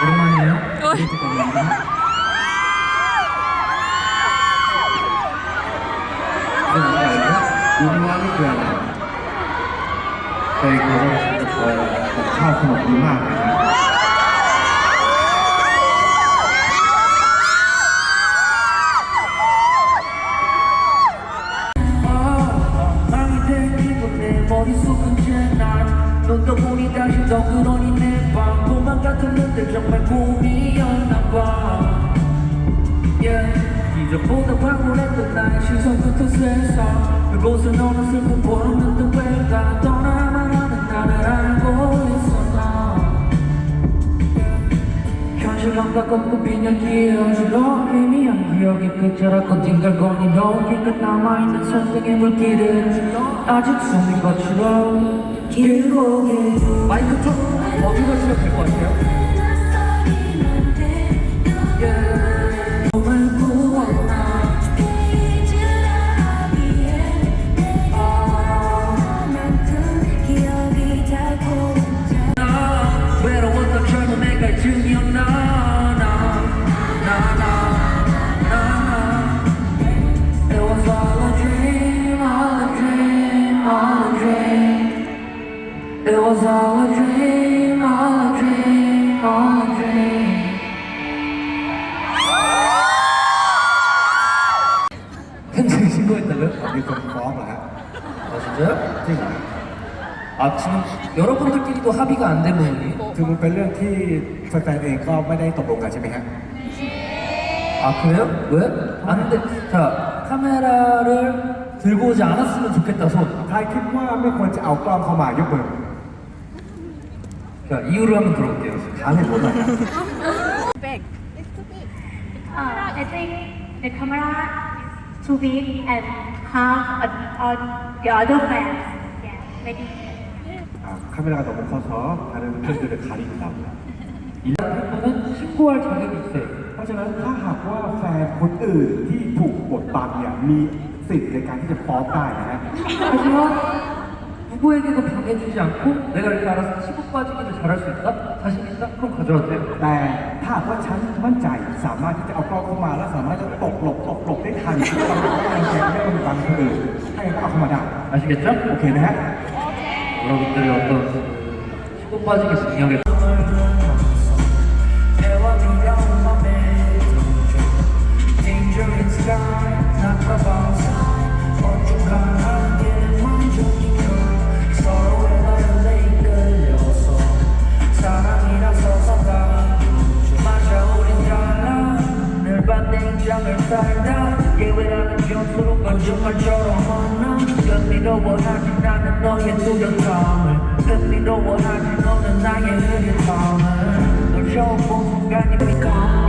오랜만이에요.รู้ว่านี่คืออะไรเคยเขาผมชอบขนมนี้มากเลยนะ눈떠 보니 다시 더 그러니 내밤 꿈만 같았는데 정말 꿈이었나봐 이전보다 황홀했던 나의 시선부터 세상 그곳에 너는 슬픔 보였는데 왜 다 떠나만 하는 나를 알고 있었나 현실감 가깝고 빈약기에 어지러워 희미한 기억이 끝자락고 띵갈거리 너에게 남아있는 선생의 물길을 아직 숨이 거칠어 길을 오게 마이크 좀 어디가 시작될 것 같아요? 꿈을 꾸었나 외로웠던 젊은 애가 중이었나 It was all a dream, all a dream, all a dream It was all a dream, all a dream, all a dream 팬들이 신고했다고요? มีคนฟ้องเหรอฮะ 아 진짜요? 아 지금 여러분들끼리도 합의가 안 된 부분이? คือมันเป็นเรื่องที่แฟนๆเองก็ไม่ได้ตกลงกันใช่ไหมฮะ 아 그래요? 왜? 아 근데 자 카메라를 들고 오지 않았으면 좋겠다 손 ใครคิดว่าไม่ควรจะเอากล้องเข้ามายกมือ 자 이유를 한번 들어볼게요 ถามเหตุผลหน่อยครับ big. It's too big. I think the camera is too big and have the other fans. Yeah, maybe. 카메라가 너무 커서 다른 팬들을 가린다고요. 팬분은 신고할 자격이 있어요 เพราะฉะนั้นถ้าหากว่าแฟนคนอื่นที่ถูกบดบังเนี่ยมีสิทธิ์ในการที่จะฟ้องได้นะฮะ 하지만 누구에게도 방해주지 않고 내가 이렇게 알아서 치고 빠지기를 잘할 수 있다? 자신 있다? 그럼 가져와도 돼요 แต่ถ้าหากว่าฉันมั่นใจสามารถที่จะเอากล้องเข้ามาและสามารถจะตกหลบได้ทันที่เราไม่ได้แกไม่ต้องบังคนอื่นให้เอาเข้ามาได้ 아시겠죠? โอเคนะฮะ 여러분들의 어떤 치고 빠지기 능력에 Tangerine sky, not the bounce 어중간 한계를 만족이며 서로의 나를 이끌려서 사랑이란 서서가 맞아 우린 달라 늘 반대 입장을 살다 예외라는 변수로 거짓말처럼 만나 흥미로워하지 나는 너의 뚜렷함을 흥미로워하지 너는 나의 흐릿함을 널 처음 본 순간이니까